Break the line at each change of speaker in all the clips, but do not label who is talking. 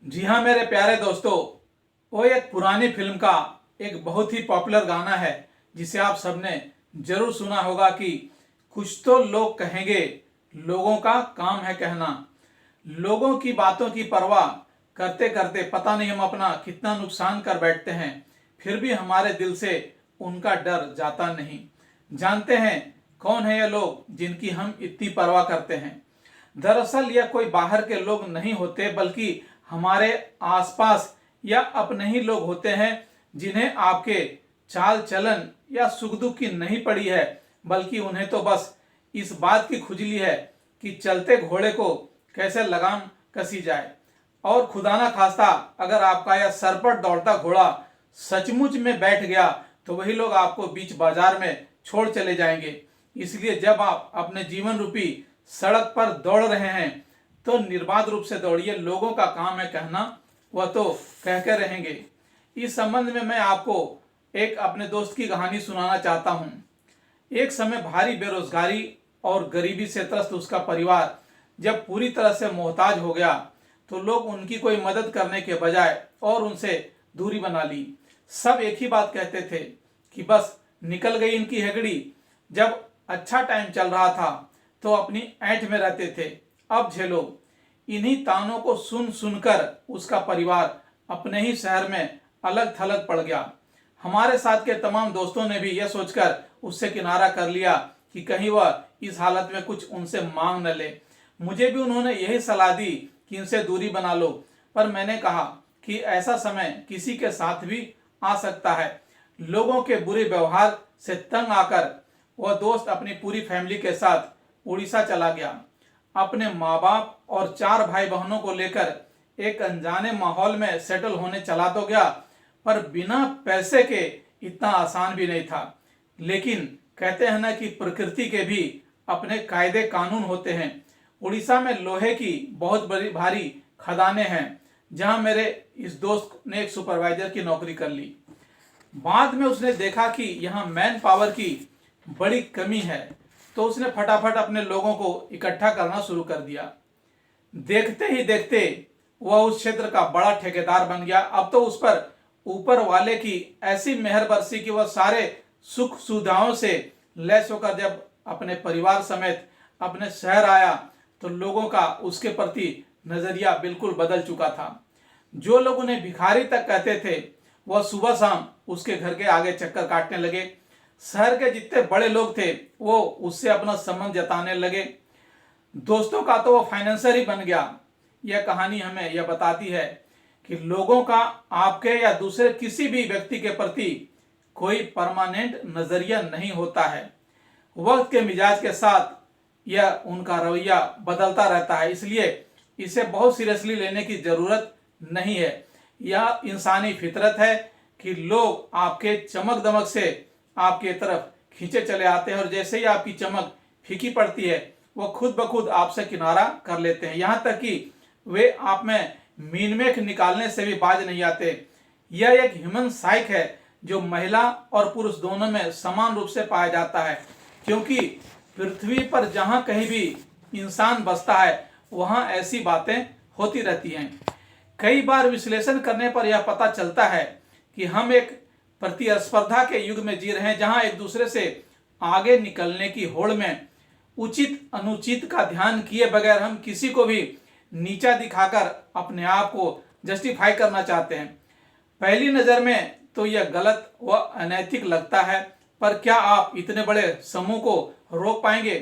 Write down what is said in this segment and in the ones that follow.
जी हाँ मेरे प्यारे दोस्तों, वो एक पुरानी फिल्म का एक बहुत ही पॉपुलर गाना है जिसे आप सबने जरूर सुना होगा कि कुछ तो लोग कहेंगे, लोगों का काम है कहना। लोगों की बातों की परवाह करते करते पता नहीं हम अपना कितना नुकसान कर बैठते हैं, फिर भी हमारे दिल से उनका डर जाता नहीं। जानते हैं कौन है ये लोग जिनकी हम इतनी परवाह करते हैं? दरअसल यह कोई बाहर के लोग नहीं होते, बल्कि हमारे आसपास या अपने ही लोग होते हैं जिन्हें आपके चाल चलन या सुख दुख की नहीं पड़ी है, बल्कि उन्हें तो बस इस बात की खुजली है कि चलते घोड़े को कैसे लगाम कसी जाए। और खुदा ना खास्ता अगर आपका यह सर पर दौड़ता घोड़ा सचमुच में बैठ गया तो वही लोग आपको बीच बाजार में छोड़ चले जाएंगे। इसलिए जब आप अपने जीवन रूपी सड़क पर दौड़ रहे हैं तो निर्बाध रूप से दौड़िए। लोगों का काम है कहना, वह तो कह कर रहेंगे। इस संबंध में मैं आपको एक अपने दोस्त की कहानी सुनाना चाहता हूँ। एक समय भारी बेरोजगारी और गरीबी से त्रस्त उसका परिवार जब पूरी तरह से मोहताज हो गया तो लोग उनकी कोई मदद करने के बजाय और उनसे दूरी बना ली। सब एक ही बात कहते थे कि बस निकल गई इनकी हेगड़ी। जब अच्छा टाइम चल रहा था तो अपनी ऐंठ में रहते थे, अब झेलो। इन्हीं तानों को सुन सुनकर उसका परिवार अपने ही शहर में अलग थलग पड़ गया। हमारे साथ के तमाम दोस्तों ने भी यह सोचकर उससे किनारा कर लिया कि कहीं वह इस हालत में कुछ उनसे मांग न ले। मुझे भी उन्होंने यही सलाह दी कि इनसे दूरी बना लो, पर मैंने कहा कि ऐसा समय किसी के साथ भी आ सकता है। लोगों के बुरे व्यवहार से तंग आकर वह दोस्त अपनी पूरी फैमिली के साथ उड़ीसा चला गया। अपने माँ बाप और 4 भाई बहनों को लेकर एक अनजाने माहौल में सेटल होने चला तो गया, पर बिना पैसे के इतना आसान भी नहीं था। लेकिन कहते हैं ना कि प्रकृति के भी अपने कायदे कानून होते हैं। उड़ीसा में लोहे की बहुत बड़ी भारी खदानें हैं जहां मेरे इस दोस्त ने एक सुपरवाइजर की नौकरी कर ली। बाद में उसने देखा कि यहाँ मैन पावर की बड़ी कमी है, तो उसने फटाफट अपने लोगों को इकट्ठा करना शुरू कर दिया। देखते ही देखते वह उस क्षेत्र का बड़ा ठेकेदार बन गया। अब तो उस पर ऊपर वाले की ऐसी मेहर बरसी कि वह सारे सुख सुविधाओं से लैस होकर जब अपने परिवार समेत अपने शहर आया तो लोगों का उसके प्रति नजरिया बिल्कुल बदल चुका था। जो लोग उन्हें भिखारी तक कहते थे वह सुबह शाम उसके घर के आगे चक्कर काटने लगे। शहर के जितने बड़े लोग थे वो उससे अपना संबंध जताने लगे। दोस्तों का तो वो फाइनेंसर ही बन गया। यह कहानी हमें यह बताती है कि लोगों का आपके या दूसरे किसी भी व्यक्ति के प्रति कोई परमानेंट नजरिया नहीं होता है। वक्त के मिजाज के साथ यह उनका रवैया बदलता रहता है, इसलिए इसे बहुत सीरियसली लेने की जरूरत नहीं है। यह इंसानी फितरत है कि लोग आपके चमक दमक से आपके तरफ खींचे चले आते हैं और जैसे ही आपकी चमक फीकी पड़ती है वो खुद ब खुद आपसे किनारा कर लेते हैं। यहाँ तक कि वे आप में मीनमेख निकालने से भी बाज नहीं आते। यह एक ह्यूमन साइक है जो महिला और पुरुष दोनों में समान रूप से पाया जाता है, क्योंकि पृथ्वी पर जहाँ कहीं भी इंसान बसता है वहाँ ऐसी बातें होती रहती हैं। कई बार विश्लेषण करने पर यह पता चलता है कि हम एक प्रतिस्पर्धा के युग में जी रहे हैं जहां एक दूसरे से आगे निकलने की होड़ में उचित अनुचित का ध्यान किए बगैर हम किसी को भी नीचा दिखाकर अपने आप को जस्टिफाई करना चाहते हैं। पहली नजर में तो यह गलत व अनैतिक लगता है, पर क्या आप इतने बड़े समूह को रोक पाएंगे?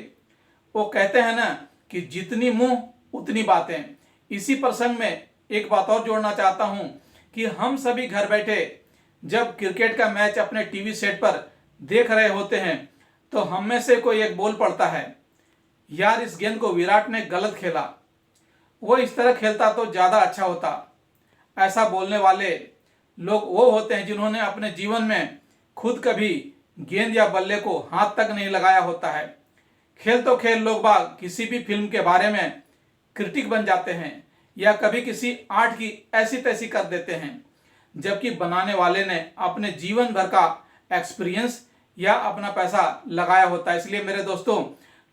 वो कहते हैं ना कि जितनी मुंह उतनी बातें। इसी प्रसंग में एक बात और जोड़ना चाहता हूं कि हम सभी घर बैठे जब क्रिकेट का मैच अपने टीवी सेट पर देख रहे होते हैं तो हम में से कोई एक बोल पड़ता है, यार इस गेंद को विराट ने गलत खेला, वो इस तरह खेलता तो ज्यादा अच्छा होता। ऐसा बोलने वाले लोग वो होते हैं जिन्होंने अपने जीवन में खुद कभी गेंद या बल्ले को हाथ तक नहीं लगाया होता है। खेल तो खेल, लोग बाग किसी भी फिल्म के बारे में क्रिटिक बन जाते हैं या कभी किसी आर्ट की ऐसी तैसी कर देते हैं, जबकि बनाने वाले ने अपने जीवन भर का एक्सपीरियंस या अपना पैसा लगाया होता है। इसलिए मेरे दोस्तों,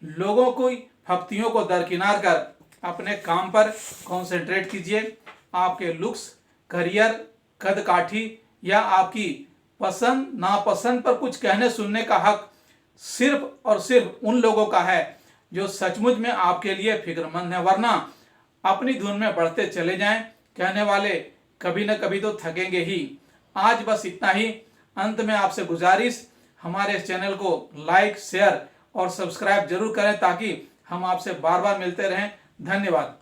लोगों को फप्तियों को दरकिनार कर अपने काम पर कंसंट्रेट कीजिए। आपके लुक्स, करियर, कद काठी या आपकी पसंद नापसंद पर कुछ कहने सुनने का हक सिर्फ और सिर्फ उन लोगों का है जो सचमुच में आपके लिए फिक्रमंद है, वरना अपनी धुन में बढ़ते चले जाएं। कहने वाले कभी न कभी तो थकेंगे ही। आज बस इतना ही। अंत में आपसे गुजारिश, हमारे इस चैनल को लाइक, शेयर और सब्सक्राइब जरूर करें ताकि हम आपसे बार बार मिलते रहें। धन्यवाद।